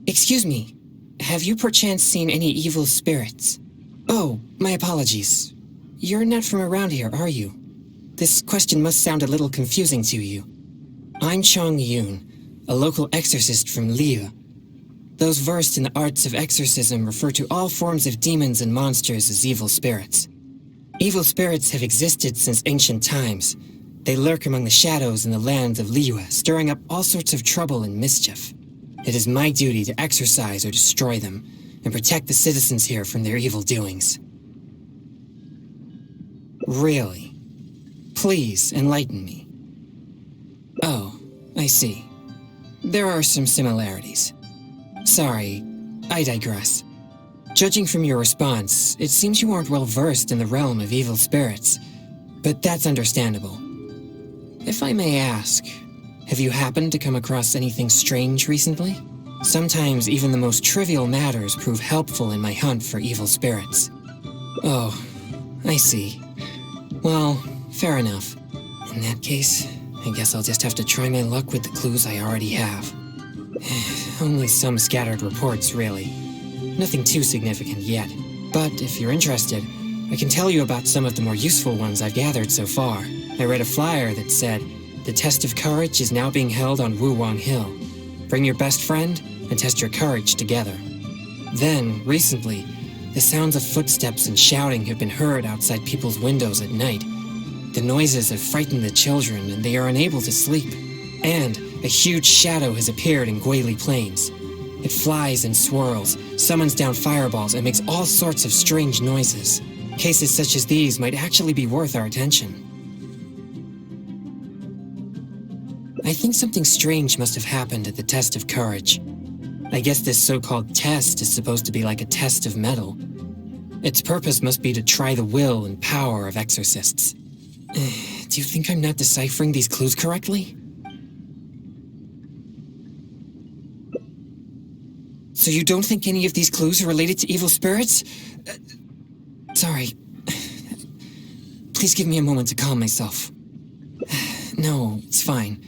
Excuse me, have you perchance seen any evil spirits? Oh, my apologies. You're not from around here, are you? This question must sound a little confusing to you. I'm Chongyun, a local exorcist from Liyue. Those versed in the arts of exorcism refer to all forms of demons and monsters as evil spirits. Evil spirits have existed since ancient times. They lurk among the shadows in the land of Liyue, stirring up all sorts of trouble and mischief. It is my duty to exorcise or destroy them, and protect the citizens here from their evil doings. Really? Please, enlighten me. Oh, I see. There are some similarities. Sorry, I digress. Judging from your response, it seems you aren't well versed in the realm of evil spirits, but that's understandable. If I may ask, have you happened to come across anything strange recently? Sometimes even the most trivial matters prove helpful in my hunt for evil spirits. Oh, I see. Well, fair enough. In that case, I guess I'll just have to try my luck with the clues I already have. Only some scattered reports, really. Nothing too significant yet. But if you're interested, I can tell you about some of the more useful ones I've gathered so far. I read a flyer that said, "The test of courage is now being held on Wuwang Hill. Bring your best friend and test your courage together." Then, recently, the sounds of footsteps and shouting have been heard outside people's windows at night. The noises have frightened the children and they are unable to sleep. And a huge shadow has appeared in Guili Plains. It flies and swirls, summons down fireballs, and makes all sorts of strange noises. Cases such as these might actually be worth our attention. I think something strange must have happened at the test of courage. I guess this so-called test is supposed to be like a test of metal. Its purpose must be to try the will and power of exorcists. Do you think I'm not deciphering these clues correctly? So you don't think any of these clues are related to evil spirits? Sorry. Please give me a moment to calm myself. No, it's fine.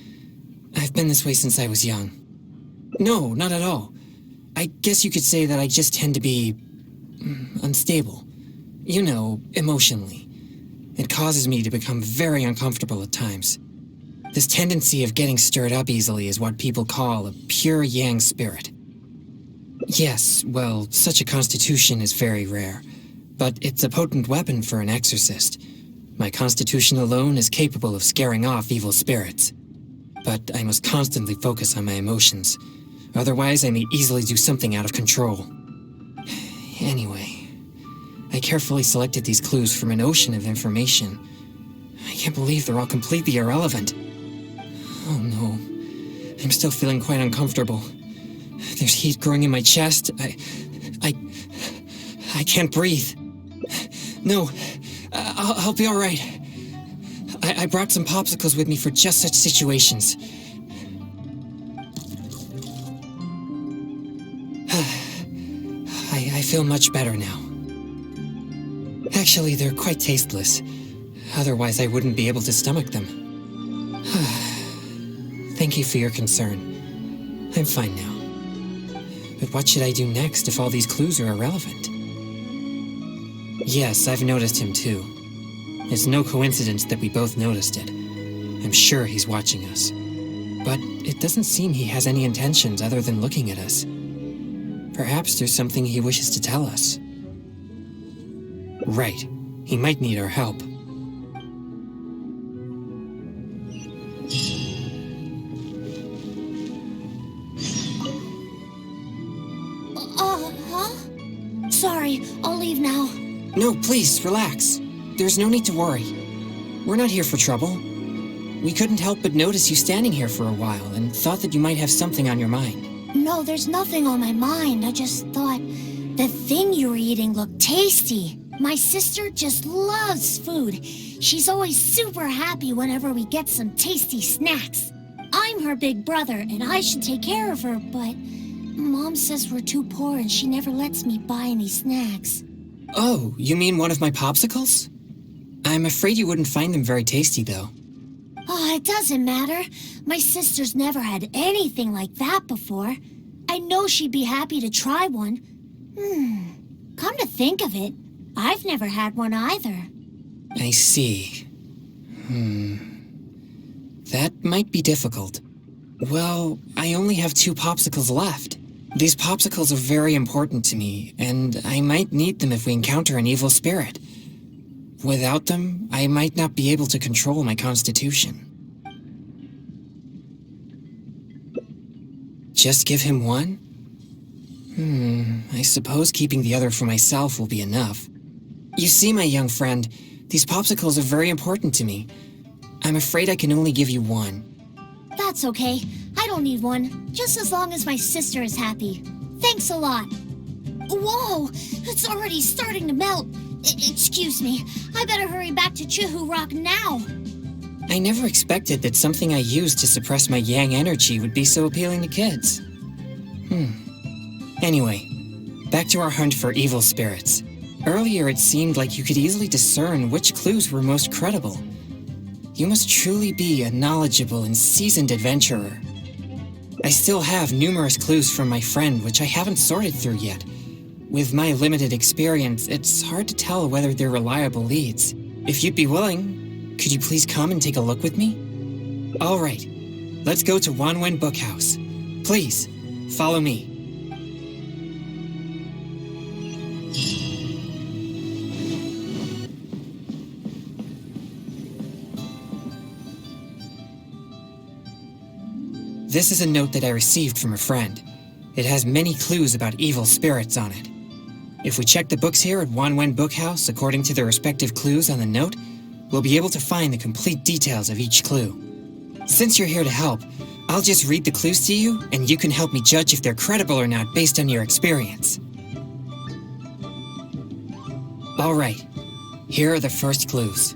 I've been this way since I was young. No, not at all. I guess you could say that I just tend to be unstable. You know, emotionally. It causes me to become very uncomfortable at times. This tendency of getting stirred up easily is what people call a pure yang spirit. Yes, well, such a constitution is very rare, but it's a potent weapon for an exorcist. My constitution alone is capable of scaring off evil spirits. But I must constantly focus on my emotions. Otherwise, I may easily do something out of control. Anyway, I carefully selected these clues from an ocean of information. I can't believe they're all completely irrelevant. Oh no, I'm still feeling quite uncomfortable. There's heat growing in my chest. I can't breathe. No, I'll be all right. I brought some popsicles with me for just such situations. I feel much better now. Actually, they're quite tasteless. Otherwise, I wouldn't be able to stomach them. Thank you for your concern. I'm fine now. But what should I do next if all these clues are irrelevant? Yes, I've noticed him too. It's no coincidence that we both noticed it. I'm sure he's watching us. But it doesn't seem he has any intentions other than looking at us. Perhaps there's something he wishes to tell us. Right. He might need our help. Sorry, I'll leave now. No, please, relax. There's no need to worry. We're not here for trouble. We couldn't help but notice you standing here for a while and thought that you might have something on your mind. No, there's nothing on my mind. I just thought the thing you were eating looked tasty. My sister just loves food. She's always super happy whenever we get some tasty snacks. I'm her big brother and I should take care of her, but Mom says we're too poor and she never lets me buy any snacks. Oh, you mean one of my popsicles? I'm afraid you wouldn't find them very tasty, though. Oh, it doesn't matter. My sister's never had anything like that before. I know she'd be happy to try one. Come to think of it, I've never had one either. I see. That might be difficult. Well, I only have 2 popsicles left. These popsicles are very important to me, and I might need them if we encounter an evil spirit. Without them, I might not be able to control my constitution. Just give him one? I suppose keeping the other for myself will be enough. You see, my young friend, these popsicles are very important to me. I'm afraid I can only give you one. That's okay. I don't need one, just as long as my sister is happy. Thanks a lot. Whoa, it's already starting to melt. Excuse me, I better hurry back to Chihu Rock now. I never expected that something I used to suppress my yang energy would be so appealing to kids. Anyway, back to our hunt for evil spirits. Earlier it seemed like you could easily discern which clues were most credible. You must truly be a knowledgeable and seasoned adventurer. I still have numerous clues from my friend which I haven't sorted through yet. With my limited experience, it's hard to tell whether they're reliable leads. If you'd be willing, could you please come and take a look with me? Alright, let's go to Wanwen Bookhouse. Please, follow me. This is a note that I received from a friend. It has many clues about evil spirits on it. If we check the books here at Wanwen Bookhouse according to the respective clues on the note, we'll be able to find the complete details of each clue. Since you're here to help, I'll just read the clues to you, and you can help me judge if they're credible or not based on your experience. Alright, here are the first clues.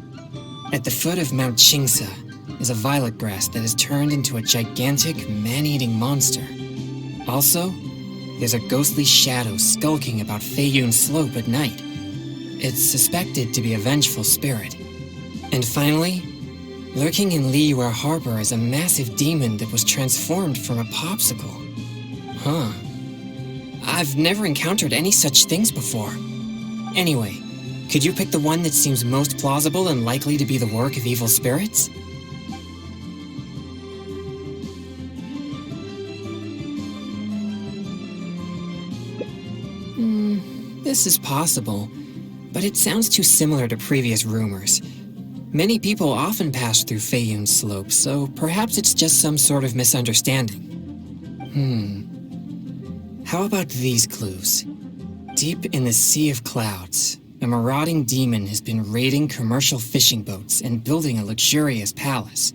At the foot of Mount Chingsa is a violet grass that has turned into a gigantic, man-eating monster. Also, there's a ghostly shadow skulking about Feiyun Slope at night. It's suspected to be a vengeful spirit. And finally, lurking in Liyue Harbor is a massive demon that was transformed from a popsicle. Huh. I've never encountered any such things before. Anyway, could you pick the one that seems most plausible and likely to be the work of evil spirits? This is possible, but it sounds too similar to previous rumors. Many people often pass through Feiyun Slope, so perhaps it's just some sort of misunderstanding. How about these clues? Deep in the Sea of Clouds, a marauding demon has been raiding commercial fishing boats and building a luxurious palace.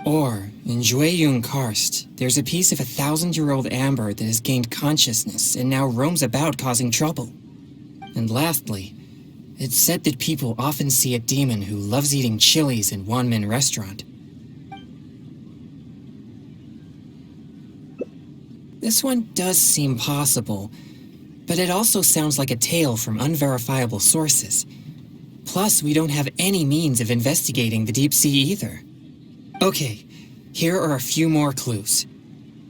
Or, in Jueyun Karst, there's a piece of 1,000-year-old amber that has gained consciousness and now roams about causing trouble. And lastly, it's said that people often see a demon who loves eating chilies in Wanmin Restaurant. This one does seem possible, but it also sounds like a tale from unverifiable sources. Plus, we don't have any means of investigating the deep sea either. Okay, here are a few more clues.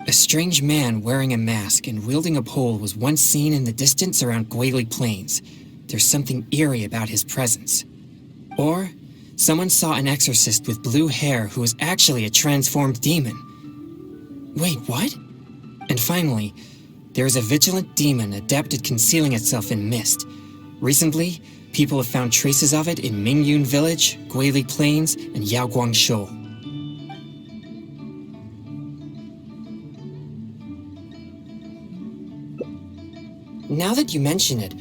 A strange man wearing a mask and wielding a pole was once seen in the distance around Guili Plains. There's something eerie about his presence. Or, someone saw an exorcist with blue hair who was actually a transformed demon. Wait, what? And finally, there is a vigilant demon adept at concealing itself in mist. Recently, people have found traces of it in Mingyun Village, Guili Plains, and Yaoguangshou. Now that you mention it,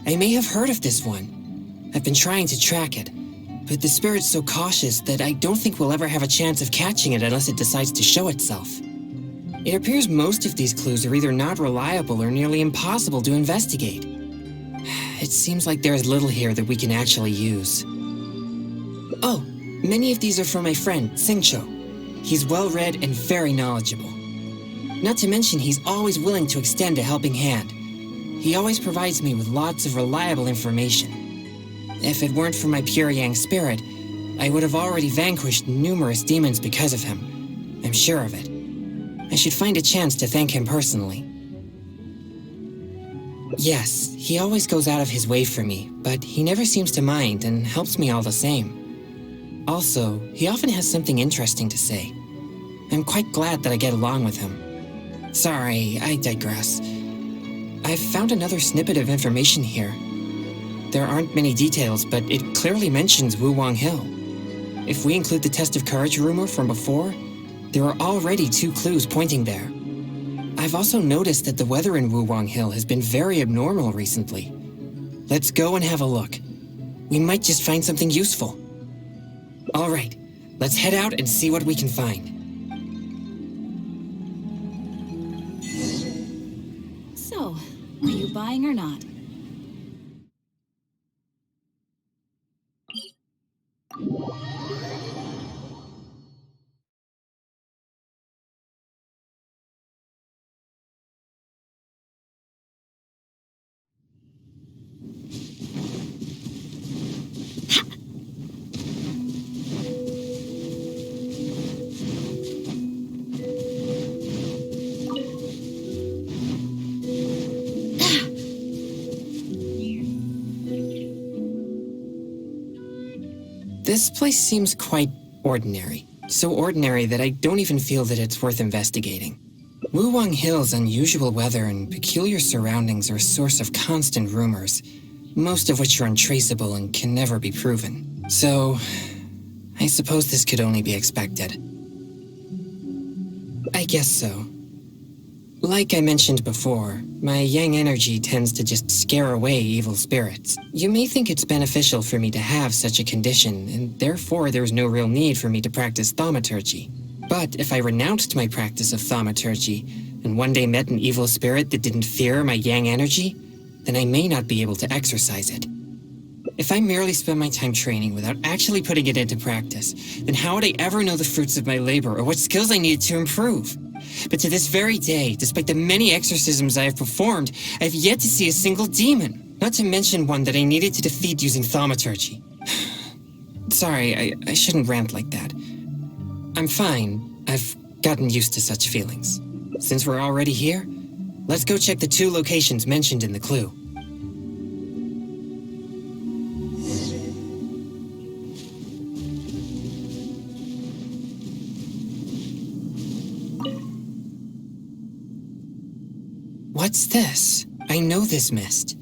I may have heard of this one. I've been trying to track it, but the spirit's so cautious that I don't think we'll ever have a chance of catching it unless it decides to show itself. It appears most of these clues are either not reliable or nearly impossible to investigate. It seems like there is little here that we can actually use. Oh, many of these are from my friend, Xingqiu. He's well-read and very knowledgeable. Not to mention he's always willing to extend a helping hand. He always provides me with lots of reliable information. If it weren't for my pure yang spirit, I would have already vanquished numerous demons because of him. I'm sure of it. I should find a chance to thank him personally. Yes, he always goes out of his way for me, but he never seems to mind and helps me all the same. Also, he often has something interesting to say. I'm quite glad that I get along with him. Sorry, I digress. I've found another snippet of information here. There aren't many details, but it clearly mentions Wuwang Hill. If we include the test of courage rumor from before, there are already 2 clues pointing there. I've also noticed that the weather in Wuwang Hill has been very abnormal recently. Let's go and have a look. We might just find something useful. All right, let's head out and see what we can find. So, are you buying or not? This place seems quite ordinary. So ordinary that I don't even feel that it's worth investigating. Wuwang Hill's unusual weather and peculiar surroundings are a source of constant rumors, most of which are untraceable and can never be proven. So, I suppose this could only be expected. I guess so. Like I mentioned before, my yang energy tends to just scare away evil spirits. You may think it's beneficial for me to have such a condition, and therefore there's no real need for me to practice thaumaturgy. But if I renounced my practice of thaumaturgy, and one day met an evil spirit that didn't fear my yang energy, then I may not be able to exercise it. If I merely spend my time training without actually putting it into practice, then how would I ever know the fruits of my labor or what skills I needed to improve? But to this very day, despite the many exorcisms I have performed, I have yet to see a single demon, not to mention one that I needed to defeat using thaumaturgy. Sorry, I shouldn't rant like that. I'm fine. I've gotten used to such feelings. Since we're already here, let's go check the 2 locations mentioned in the clue. What's this? I know this mist.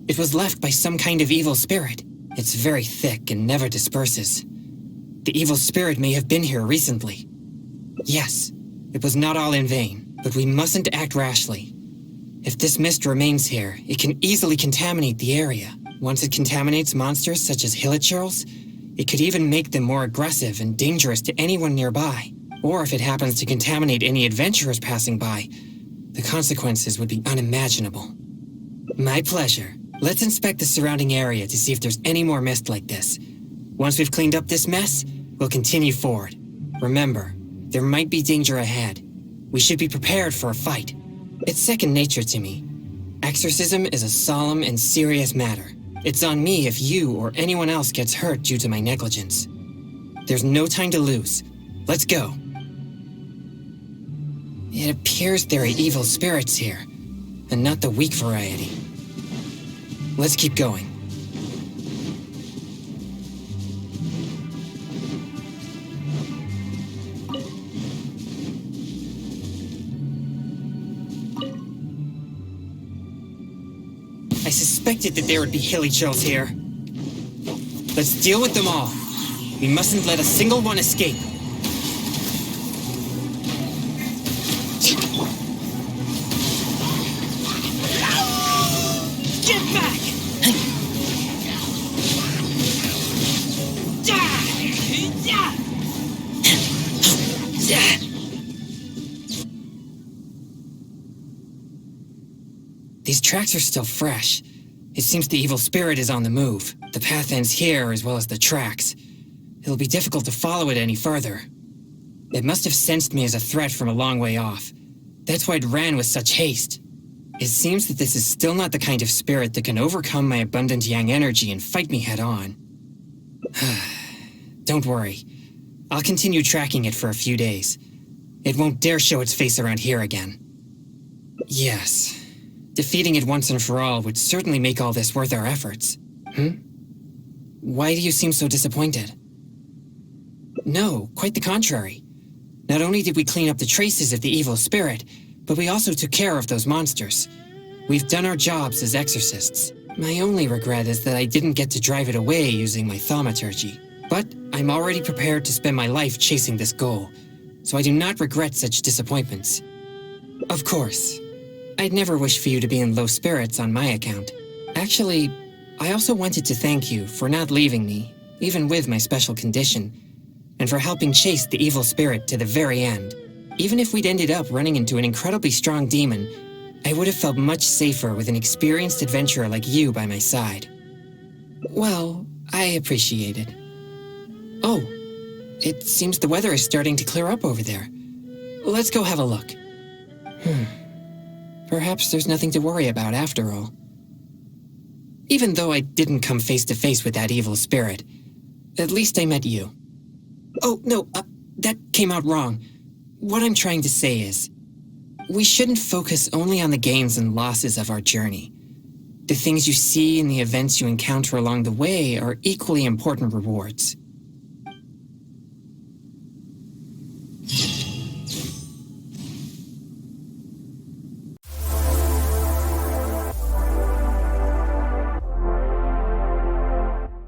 It was left by some kind of evil spirit. It's very thick and never disperses. The evil spirit may have been here recently. Yes, it was not all in vain, but we mustn't act rashly. If this mist remains here, it can easily contaminate the area. Once it contaminates monsters such as hilichurls, it could even make them more aggressive and dangerous to anyone nearby. Or if it happens to contaminate any adventurers passing by, the consequences would be unimaginable. My pleasure. Let's inspect the surrounding area to see if there's any more mist like this. Once we've cleaned up this mess, we'll continue forward. Remember, there might be danger ahead. We should be prepared for a fight. It's second nature to me. Exorcism is a solemn and serious matter. It's on me if you or anyone else gets hurt due to my negligence. There's no time to lose. Let's go. It appears there are evil spirits here, and not the weak variety. Let's keep going. I suspected that there would be hilichurls here. Let's deal with them all. We mustn't let a single one escape. Get back! These tracks are still fresh. It seems the evil spirit is on the move. The path ends here as well as the tracks. It'll be difficult to follow it any further. It must have sensed me as a threat from a long way off. That's why it ran with such haste. It seems that this is still not the kind of spirit that can overcome my abundant yang energy and fight me head on. Don't worry. I'll continue tracking it for a few days. It won't dare show its face around here again. Yes. defeating it once and for all would certainly make all this worth our efforts. Why do you seem so disappointed? No, quite the contrary. Not only did we clean up the traces of the evil spirit, but we also took care of those monsters. We've done our jobs as exorcists. My only regret is that I didn't get to drive it away using my thaumaturgy. But I'm already prepared to spend my life chasing this goal, so I do not regret such disappointments. Of course, I'd never wish for you to be in low spirits on my account. Actually, I also wanted to thank you for not leaving me, even with my special condition, and for helping chase the evil spirit to the very end. Even if we'd ended up running into an incredibly strong demon, I would have felt much safer with an experienced adventurer like you by my side. Well, I appreciate it. Oh, it seems the weather is starting to clear up over there. Let's go have a look. Perhaps there's nothing to worry about after all. Even though I didn't come face to face with that evil spirit, at least I met you. Oh, no, that came out wrong. What I'm trying to say is, we shouldn't focus only on the gains and losses of our journey. The things you see and the events you encounter along the way are equally important rewards.